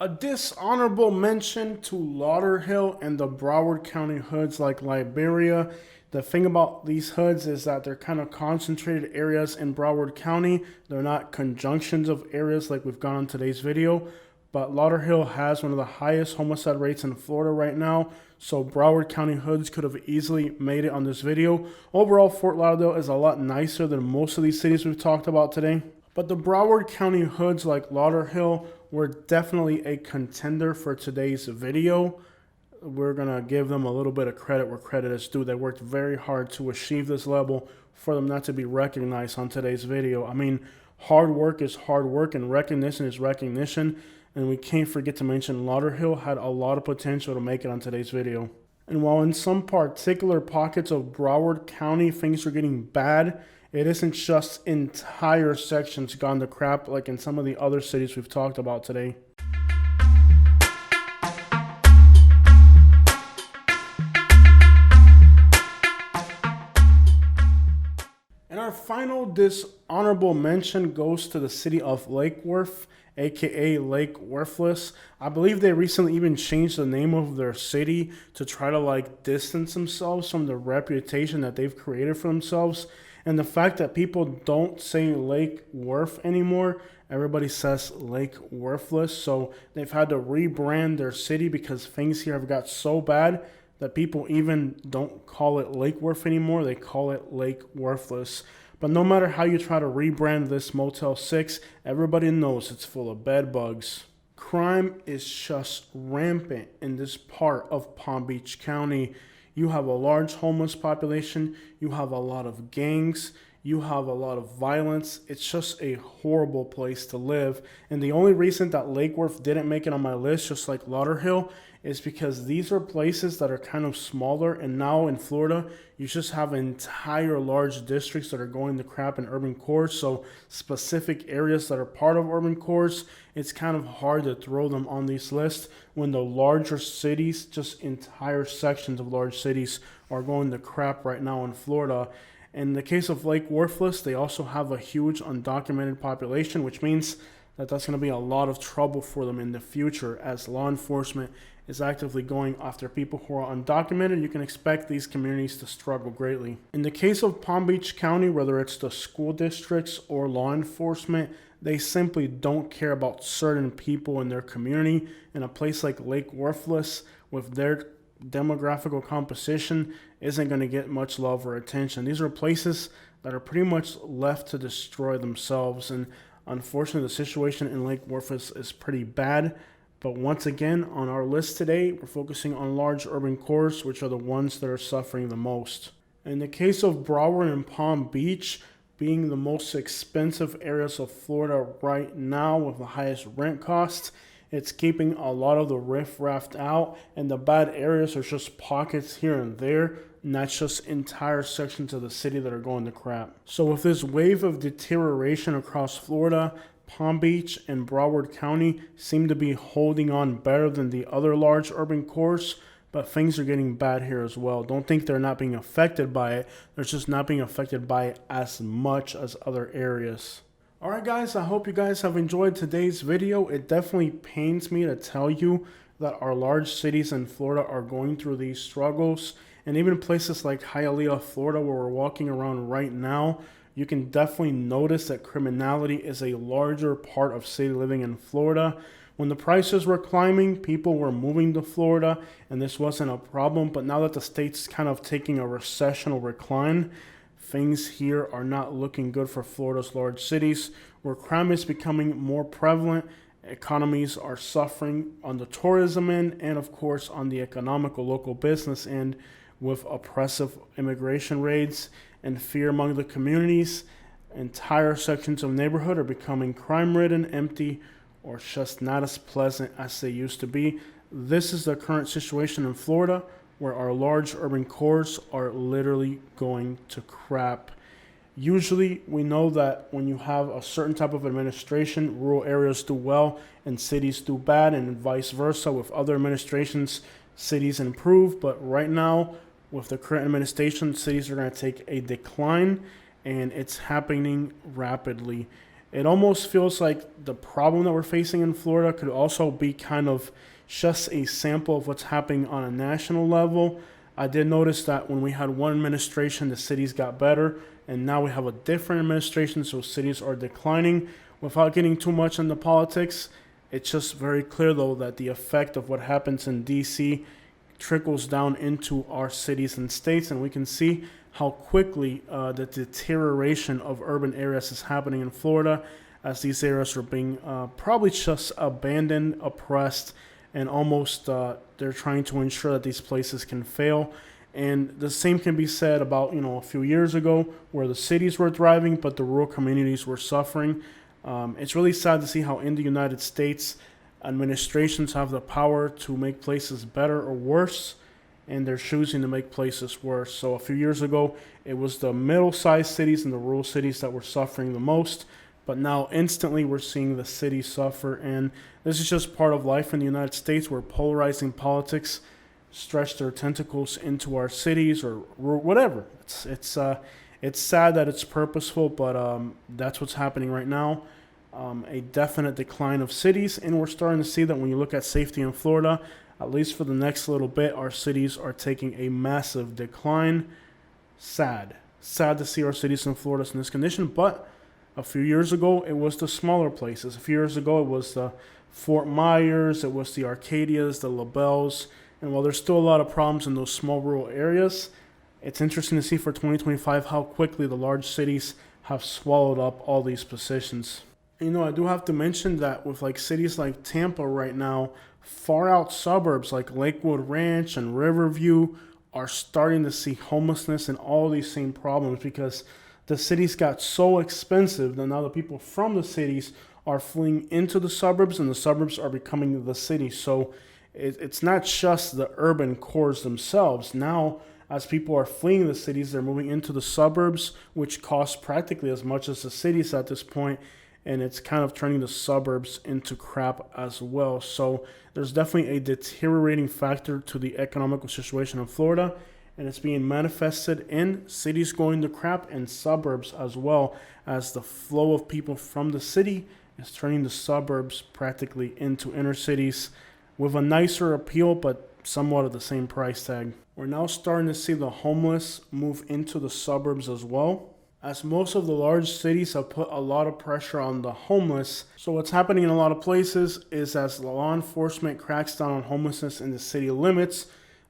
Speaker 1: A dishonorable mention to Lauderhill and the Broward County hoods like Liberia. The thing about these hoods is that they're kind of concentrated areas in Broward County. They're not conjunctions of areas like we've got on today's video. But Lauderhill has one of the highest homicide rates in Florida right now. So Broward County hoods could have easily made it on this video. Overall, Fort Lauderdale is a lot nicer than most of these cities we've talked about today. But the Broward County hoods like Lauderhill were definitely a contender for today's video. We're going to give them a little bit of credit where credit is due. They worked very hard to achieve this level for them not to be recognized on today's video. I mean, hard work is hard work and recognition is recognition. And we can't forget to mention Lauderhill had a lot of potential to make it on today's video. And while in some particular pockets of Broward County things are getting bad, it isn't just entire sections gone to crap like in some of the other cities we've talked about today. And our final dishonorable mention goes to the city of Lake Worth, aka Lake Worthless. I believe they recently even changed the name of their city to try to distance themselves from the reputation that they've created for themselves. And the fact that people don't say Lake Worth anymore, everybody says Lake Worthless. So they've had to rebrand their city because things here have got so bad that people even don't call it Lake Worth anymore. They call it Lake Worthless. But no matter how you try to rebrand this Motel 6, everybody knows it's full of bed bugs. Crime is just rampant in this part of Palm Beach County. You have a large homeless population. You have a lot of gangs. You have a lot of violence. It's just a horrible place to live. And the only reason that Lake Worth didn't make it on my list, just like Lauderhill, is because these are places that are kind of smaller. And now in Florida, you just have entire large districts that are going to crap in urban cores. So specific areas that are part of urban cores, it's kind of hard to throw them on these lists when the larger cities, just entire sections of large cities, are going to crap right now in Florida. In the case of Lake Worthless, they also have a huge undocumented population, which means that that's going to be a lot of trouble for them in the future as law enforcement is actively going after people who are undocumented. You can expect these communities to struggle greatly. In the case of Palm Beach County, whether it's the school districts or law enforcement, they simply don't care about certain people in their community. In a place like Lake Worthless, with their demographical composition, isn't going to get much love or attention. These are places that are pretty much left to destroy themselves, and unfortunately the situation in Lake Worthless is pretty bad. But once again, on our list today, we're focusing on large urban cores, which are the ones that are suffering the most. In the case of Broward and Palm Beach, being the most expensive areas of Florida right now with the highest rent costs, It's keeping a lot of the riffraff out, and the bad areas are just pockets here and there, not just entire sections of the city that are going to crap. So with this wave of deterioration across Florida, Palm Beach and Broward County seem to be holding on better than the other large urban cores, but things are getting bad here as well. Don't think they're not being affected by it. They're just not being affected by it as much as other areas. Alright guys, I hope you guys have enjoyed today's video. It definitely pains me to tell you that our large cities in Florida are going through these struggles. And even places like Hialeah, Florida, where we're walking around right now, you can definitely notice that criminality is a larger part of city living in Florida. When the prices were climbing, people were moving to Florida, and this wasn't a problem. But now that the state's kind of taking a recessional recline, things here are not looking good for Florida's large cities, where crime is becoming more prevalent. Economies are suffering on the tourism end and, of course, on the economical local business end, with oppressive immigration raids and fear among the communities. Entire sections of neighborhood are becoming crime-ridden, empty, or just not as pleasant as they used to be. This is the current situation in Florida, where our large urban cores are literally going to crap. Usually, we know that when you have a certain type of administration, rural areas do well and cities do bad, and vice versa. With other administrations, cities improve. But right now, with the current administration, cities are going to take a decline, and it's happening rapidly. It almost feels like the problem that we're facing in Florida could also be kind of just a sample of what's happening on a national level. I did notice that when we had one administration, the cities got better, and now we have a different administration, so cities are declining. Without getting too much into politics, it's just very clear, though, that the effect of what happens in D.C. trickles down into our cities and states, and we can see how quickly the deterioration of urban areas is happening in Florida, as these areas are being probably just abandoned, oppressed, and almost they're trying to ensure that these places can fail. And the same can be said about, a few years ago, where the cities were thriving, but the rural communities were suffering. It's really sad to see how in the United States, administrations have the power to make places better or worse, and they're choosing to make places worse. So a few years ago, it was the middle-sized cities and the rural cities that were suffering the most. But now instantly we're seeing the cities suffer, and this is just part of life in the United States, where polarizing politics stretch their tentacles into our cities or whatever. It's sad that it's purposeful, but that's what's happening right now. A definite decline of cities, and we're starting to see that when you look at safety in Florida, at least for the next little bit, our cities are taking a massive decline. Sad to see our cities in Florida in this condition, but a few years ago, it was the smaller places. A few years ago, it was the Fort Myers, it was the Arcadias, the LaBelles. And while there's still a lot of problems in those small rural areas, it's interesting to see for 2025 how quickly the large cities have swallowed up all these positions. And, I do have to mention that with cities like Tampa right now, far out suburbs like Lakewood Ranch and Riverview are starting to see homelessness and all these same problems, because the cities got so expensive that now the people from the cities are fleeing into the suburbs, and the suburbs are becoming the city. So it's not just the urban cores themselves. Now, as people are fleeing the cities, they're moving into the suburbs, which cost practically as much as the cities at this point, and it's kind of turning the suburbs into crap as well. So there's definitely a deteriorating factor to the economical situation in Florida, and it's being manifested in cities going to crap and suburbs as well, as the flow of people from the city is turning the suburbs practically into inner cities with a nicer appeal, but somewhat of the same price tag. We're now starting to see the homeless move into the suburbs as well, as most of the large cities have put a lot of pressure on the homeless. So what's happening in a lot of places is, as law enforcement cracks down on homelessness in the city limits,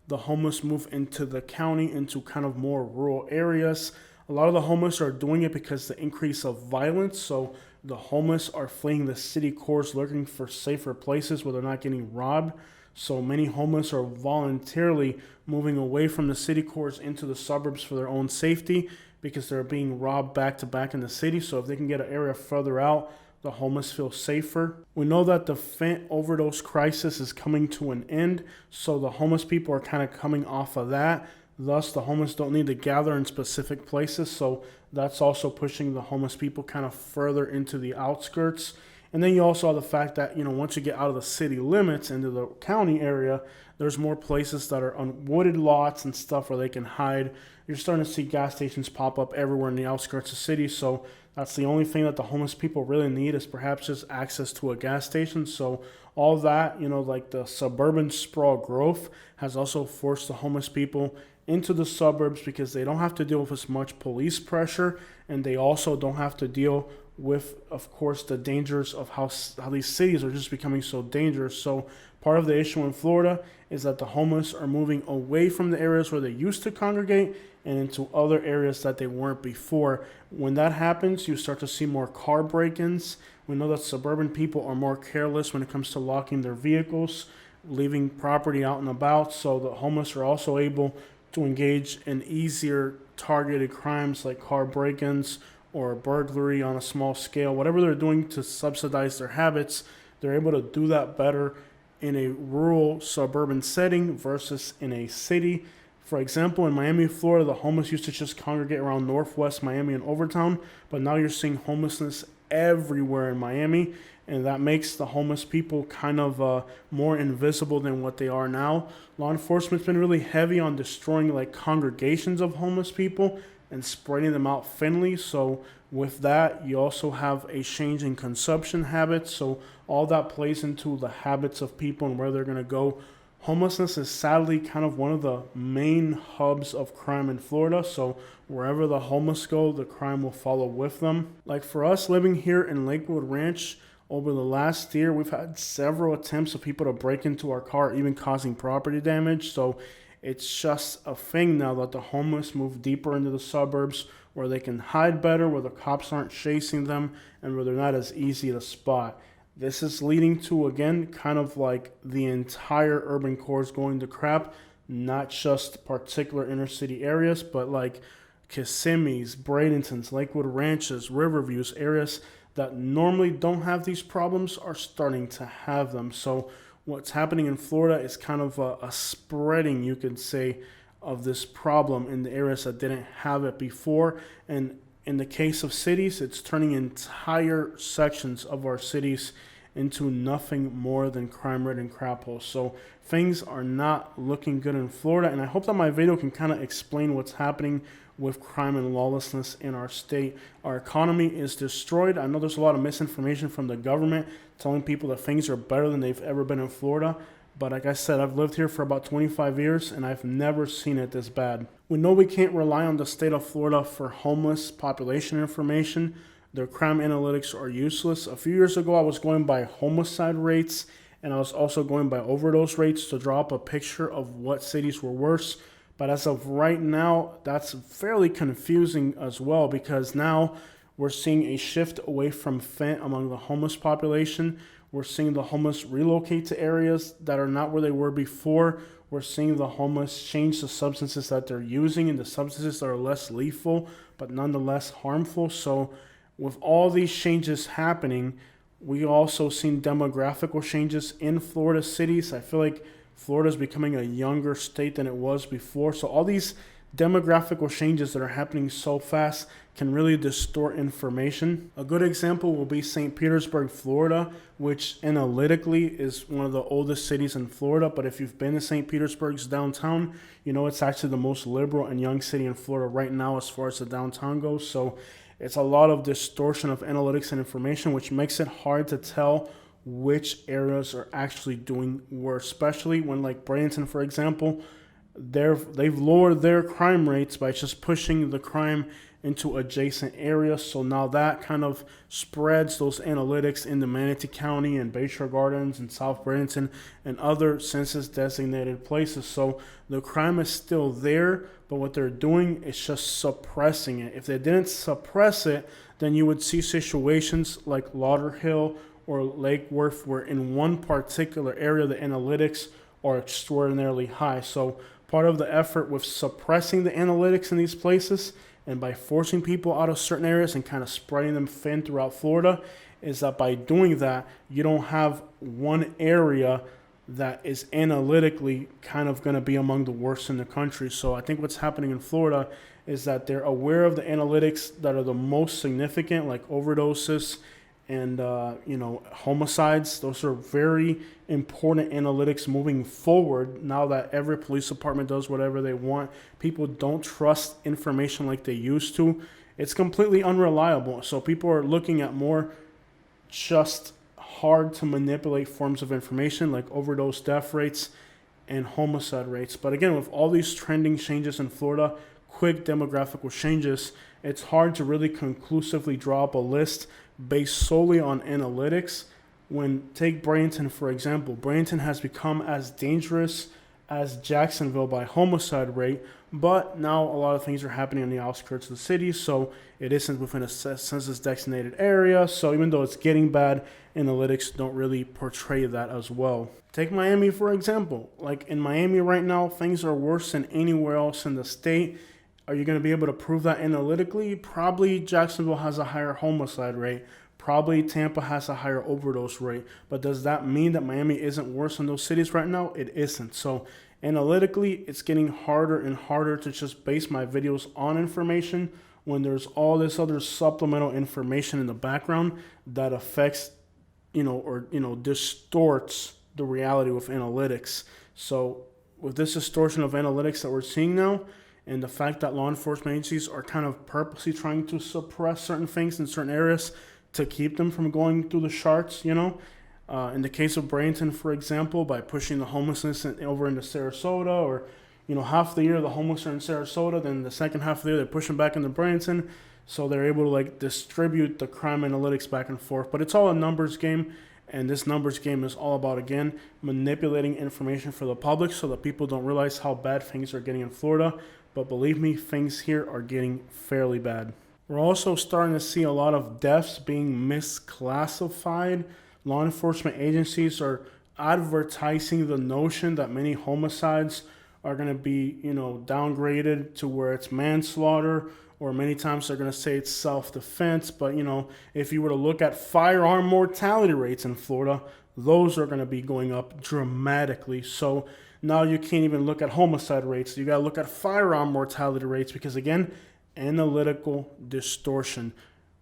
Speaker 1: the homeless move into the county, into kind of more rural areas. A lot of the homeless are doing it because the increase of violence. So the homeless are fleeing the city cores, looking for safer places where they're not getting robbed. So many homeless are voluntarily moving away from the city cores into the suburbs for their own safety, because they're being robbed back to back in the city. So if they can get an area further out, the homeless feel safer. We know that the fent overdose crisis is coming to an end, so the homeless people are kind of coming off of that. Thus, the homeless don't need to gather in specific places, so that's also pushing the homeless people kind of further into the outskirts. And then you also have the fact that, once you get out of the city limits into the county area, there's more places that are on wooded lots and stuff where they can hide. You're starting to see gas stations pop up everywhere in the outskirts of cities. So that's the only thing that the homeless people really need is perhaps just access to a gas station. So all that, like the suburban sprawl growth has also forced the homeless people into the suburbs because they don't have to deal with as much police pressure, and they also don't have to deal with, of course, the dangers of how these cities are just becoming so dangerous. So part of the issue in Florida is that the homeless are moving away from the areas where they used to congregate and into other areas that they weren't before. When that happens, you start to see more car break-ins. We know that suburban people are more careless when it comes to locking their vehicles, leaving property out and about. So the homeless are also able to engage in easier targeted crimes like car break-ins or burglary on a small scale. Whatever they're doing to subsidize their habits, they're able to do that better in a rural suburban setting versus in a city. For example, in Miami, Florida, the homeless used to just congregate around Northwest Miami and Overtown, but now you're seeing homelessness everywhere in Miami, and that makes the homeless people kind of more invisible than what they are now. Law enforcement's been really heavy on destroying like congregations of homeless people and spreading them out thinly. So with that, you also have a change in consumption habits. So all that plays into the habits of people and where they're going to go. Homelessness is sadly kind of one of the main hubs of crime in Florida. So wherever the homeless go, the crime will follow with them. Like for us living here in Lakewood Ranch, over the last year, we've had several attempts of people to break into our car, even causing property damage. So it's just a thing now that the homeless move deeper into the suburbs where they can hide better, where the cops aren't chasing them, and where they're not as easy to spot. This is leading to, again, kind of like the entire urban core is going to crap, not just particular inner city areas, but like Kissimmee's, Bradenton's, Lakewood Ranches, Riverview's, areas that normally don't have these problems are starting to have them. So what's happening in Florida is kind of a spreading, you could say, of this problem in the areas that didn't have it before. And in the case of cities, it's turning entire sections of our cities into nothing more than crime-ridden crap holes. So things are not looking good in Florida, and I hope that my video can kind of explain what's happening with crime and lawlessness in our state. Our economy is destroyed. I know there's a lot of misinformation from the government telling people that things are better than they've ever been in Florida. But like I said, I've lived here for about 25 years and I've never seen it this bad. We know we can't rely on the state of Florida for homeless population information. Their crime analytics are useless. A few years ago, I was going by homicide rates and I was also going by overdose rates to draw up a picture of what cities were worse. But as of right now, that's fairly confusing as well, because now we're seeing a shift away from fent among the homeless population. We're seeing the homeless relocate to areas that are not where they were before. We're seeing the homeless change the substances that they're using into substances that are less lethal, but nonetheless harmful. So with all these changes happening, we also seen demographical changes in Florida cities. I feel like Florida is becoming a younger state than it was before. So all these demographical changes that are happening so fast can really distort information. A good example will be St. Petersburg, Florida, which analytically is one of the oldest cities in Florida. But if you've been to St. Petersburg's downtown, you know it's actually the most liberal and young city in Florida right now as far as the downtown goes. So it's a lot of distortion of analytics and information, which makes it hard to tell which areas are actually doing worse, especially when, like Bradenton, for example, they've lowered their crime rates by just pushing the crime into adjacent areas. So now that kind of spreads those analytics into Manatee County and Bayshore Gardens and South Bradenton and other census designated places. So the crime is still there, but what they're doing is just suppressing it. If they didn't suppress it, then you would see situations like Lauderhill or Lake Worth, where in one particular area the analytics are extraordinarily high. So part of the effort with suppressing the analytics in these places and by forcing people out of certain areas and kind of spreading them thin throughout Florida is that by doing that, you don't have one area that is analytically kind of going to be among the worst in the country. So I think what's happening in Florida is that they're aware of the analytics that are the most significant, like overdoses and homicides. Those are very important analytics moving forward. Now that every police department does whatever they want, people don't trust information like they used to. It's completely unreliable. So people are looking at more just hard to manipulate forms of information like overdose death rates and homicide rates. But again, with all these trending changes in Florida, quick demographical changes, it's hard to really conclusively draw up a list based solely on analytics. When take Bradenton, for example, Bradenton has become as dangerous as Jacksonville by homicide rate, but now a lot of things are happening on the outskirts of the city, so it isn't within a census designated area. So even though it's getting bad, analytics don't really portray that as well. Take Miami, for example. Like in Miami right now, things are worse than anywhere else in the state. Are you going to be able to prove that analytically? Probably Jacksonville has a higher homicide rate. Probably Tampa has a higher overdose rate. But does that mean that Miami isn't worse in those cities right now? It isn't. So analytically, it's getting harder and harder to just base my videos on information when there's all this other supplemental information in the background that affects, distorts the reality with analytics. So with this distortion of analytics that we're seeing now, and the fact that law enforcement agencies are kind of purposely trying to suppress certain things in certain areas to keep them from going through the charts, in the case of Bradenton, for example, by pushing the homelessness over into Sarasota, or, half the year the homeless are in Sarasota, then the second half of the year they're pushing back into Bradenton. So they're able to distribute the crime analytics back and forth. But it's all a numbers game. And this numbers game is all about, again, manipulating information for the public so that people don't realize how bad things are getting in Florida. But believe me, things here are getting fairly bad. We're also starting to see a lot of deaths being misclassified. Law enforcement agencies are advertising the notion that many homicides are going to be, downgraded to where it's manslaughter, or many times they're going to say it's self-defense. But, if you were to look at firearm mortality rates in Florida, those are going to be going up dramatically. So now you can't even look at homicide rates. You got to look at firearm mortality rates because, again, analytical distortion.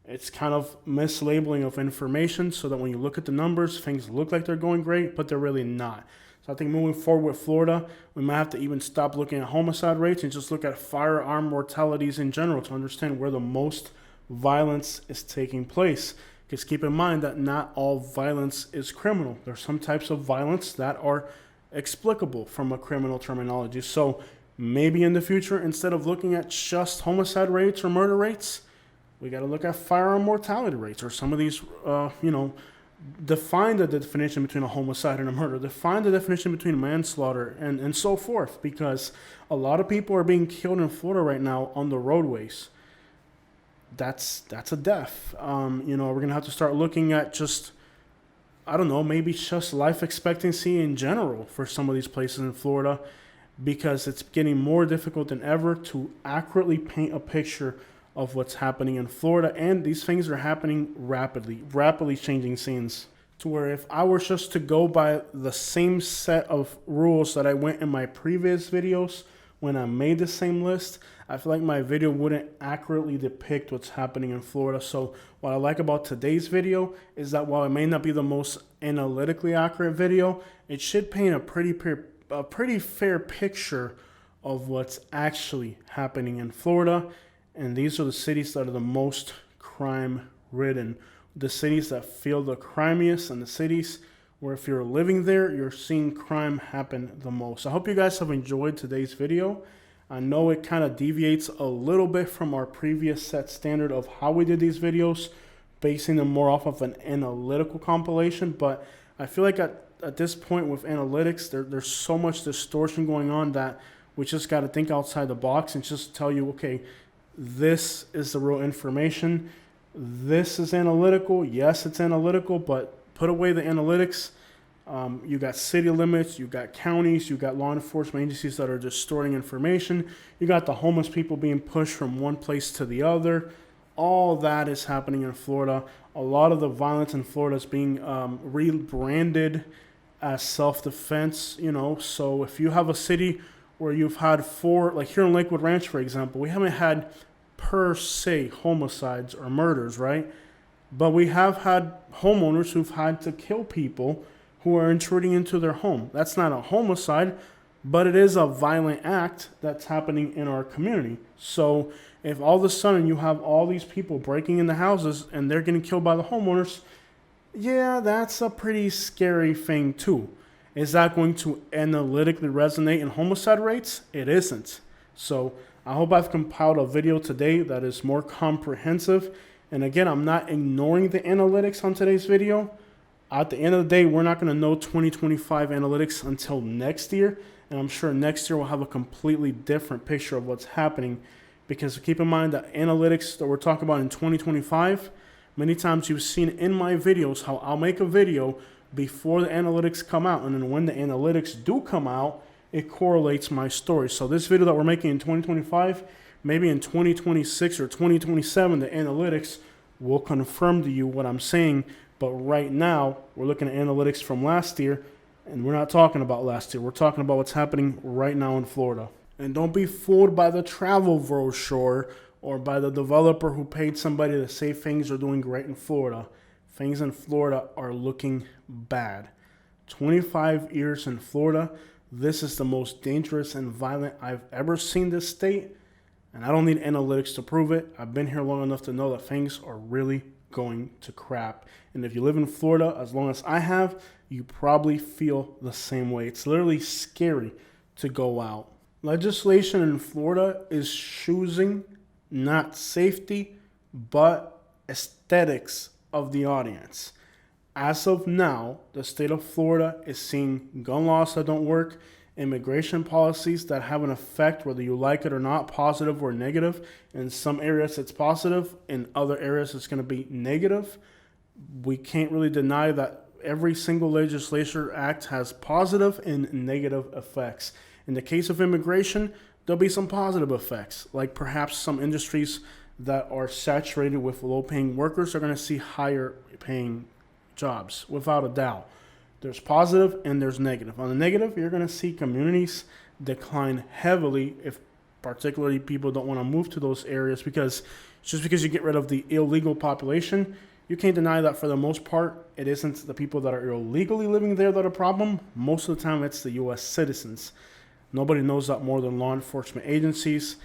Speaker 1: It's kind of mislabeling of information so that when you look at the numbers, things look like they're going great, but they're really not. So I think moving forward with Florida, we might have to even stop looking at homicide rates and just look at firearm mortalities in general to understand where the most violence is taking place. Because keep in mind that not all violence is criminal. There's some types of violence that are explicable from a criminal terminology. So maybe in the future, instead of looking at just homicide rates or murder rates, we got to look at firearm mortality rates, or some of these, define the definition between a homicide and a murder, define the definition between manslaughter and so forth, because a lot of people are being killed in Florida right now on the roadways. That's a death. We're going to have to start looking at just, maybe just life expectancy in general for some of these places in Florida, because it's getting more difficult than ever to accurately paint a picture of what's happening in Florida. And these things are happening rapidly changing scenes, to where if I were just to go by the same set of rules that I went in my previous videos when I made the same list, I feel like my video wouldn't accurately depict what's happening in Florida. So what I like about today's video is that while it may not be the most analytically accurate video, it should paint a pretty fair picture of what's actually happening in Florida. And these are the cities that are the most crime-ridden, the cities that feel the crimiest, and the cities where if you're living there, you're seeing crime happen the most. I hope you guys have enjoyed today's video. I know it kind of deviates a little bit from our previous set standard of how we did these videos, basing them more off of an analytical compilation, but I feel like at this point with analytics, there's so much distortion going on that we just got to think outside the box and just tell you, okay, this is the real information. This is analytical. Yes, it's analytical, but put away the analytics. You got city limits, you got counties, you got law enforcement agencies that are distorting information. You got the homeless people being pushed from one place to the other. all that is happening in Florida. A lot of the violence in Florida is being rebranded as self-defense, So if you have a city where you've had four, like here in Lakewood Ranch, for example, we haven't had per se homicides or murders, right? But we have had homeowners who've had to kill people who are intruding into their home. That's not a homicide, but it is a violent act that's happening in our community. So if all of a sudden you have all these people breaking into houses and they're getting killed by the homeowners, yeah, that's a pretty scary thing too. Is that going to analytically resonate in homicide rates? It isn't. So I hope I've compiled a video today that is more comprehensive. And again, I'm not ignoring the analytics on today's video. At the end of the day, we're not going to know 2025 analytics until next year. And I'm sure next year we'll have a completely different picture of what's happening. Because keep in mind that analytics that we're talking about in 2025, many times you've seen in my videos how I'll make a video before the analytics come out. And then when the analytics do come out, it correlates my story. So this video that we're making in 2025, maybe in 2026 or 2027, the analytics will confirm to you what I'm saying. But right now, we're looking at analytics from last year, and we're not talking about last year. We're talking about what's happening right now in Florida. And don't be fooled by the travel brochure or by the developer who paid somebody to say things are doing great in Florida. Things in Florida are looking bad. 25 years in Florida, this is the most dangerous and violent I've ever seen this state. And I don't need analytics to prove it. I've been here long enough to know that things are really going to crap. And if you live in Florida as long as I have, you probably feel the same way. It's literally scary to go out. Legislation in Florida is choosing not safety, but aesthetics of the audience. As of now, the state of Florida is seeing gun laws that don't work, immigration policies that have an effect whether you like it or not, positive or negative. In some areas it's positive, in other areas it's going to be negative. We can't really deny that every single legislature act has positive and negative effects. In the case of immigration, there'll be some positive effects, like perhaps some industries that are saturated with low-paying workers are going to see higher-paying jobs, without a doubt. There's positive and there's negative. On the negative, you're going to see communities decline heavily if particularly people don't want to move to those areas, because just because you get rid of the illegal population, you can't deny that for the most part, it isn't the people that are illegally living there that are a problem. Most of the time, it's the U.S. citizens. Nobody knows that more than law enforcement agencies.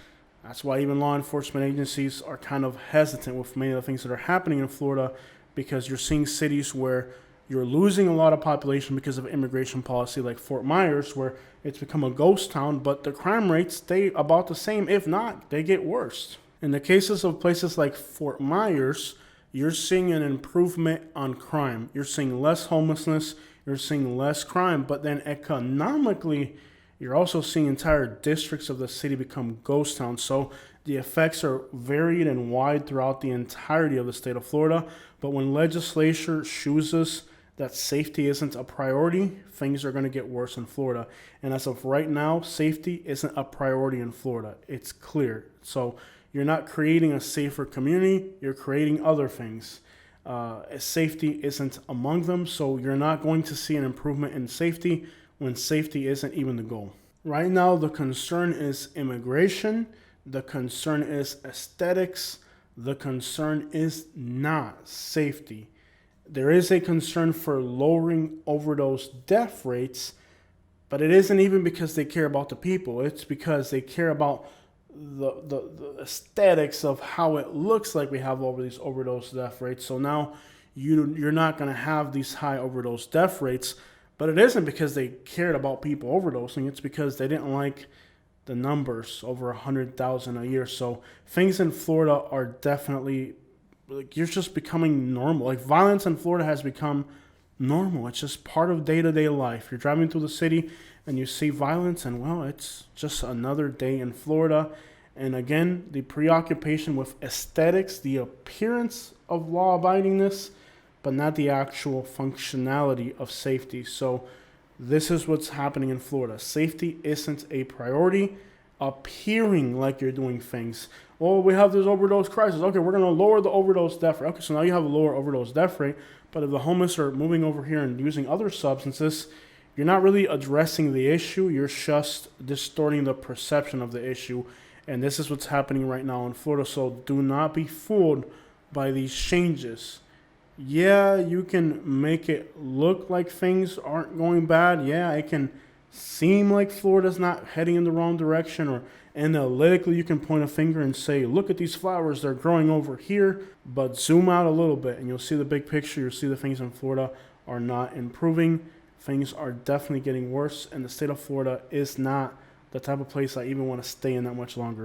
Speaker 1: That's why even law enforcement agencies are kind of hesitant with many of the things that are happening in Florida, because you're seeing cities where you're losing a lot of population because of immigration policy, like Fort Myers, where it's become a ghost town, but the crime rates stay about the same. If not, they get worse. In the cases of places like Fort Myers, you're seeing an improvement on crime. You're seeing less homelessness, you're seeing less crime, but then economically, you're also seeing entire districts of the city become ghost towns. So the effects are varied and wide throughout the entirety of the state of Florida. But when legislature chooses that safety isn't a priority, things are going to get worse in Florida. And as of right now, safety isn't a priority in Florida. It's clear. So you're not creating a safer community. You're creating other things. Safety isn't among them. So you're not going to see an improvement in safety when safety isn't even the goal. Right now, the concern is immigration. The concern is aesthetics. The concern is not safety. There is a concern for lowering overdose death rates, but it isn't even because they care about the people. It's because they care about the aesthetics of how it looks like we have over these overdose death rates. So now you're not going to have these high overdose death rates, but it isn't because they cared about people overdosing. It's because they didn't like the numbers, over 100,000 a year. So things in Florida are definitely, like, you're just becoming normal. Like, violence in Florida has become normal. It's just part of day-to-day life. You're driving through the city and you see violence, and well, it's just another day in Florida. And again, the preoccupation with aesthetics, the appearance of law-abidingness, but not the actual functionality of safety. So this is what's happening in Florida. Safety isn't a priority. appearing like you're doing things. Oh, we have this overdose crisis. Okay, we're going to lower the overdose death rate. Okay, so now you have a lower overdose death rate. But if the homeless are moving over here and using other substances, you're not really addressing the issue. You're just distorting the perception of the issue. And this is what's happening right now in Florida. So do not be fooled by these changes. Yeah, you can make it look like things aren't going bad. Yeah, it can seem like Florida's not heading in the wrong direction, or analytically you can point a finger and say, look at these flowers, they're growing over here. But zoom out a little bit and you'll see the big picture. You'll see the things in Florida are not improving. Things are definitely getting worse, and the state of Florida is not the type of place I even want to stay in that much longer.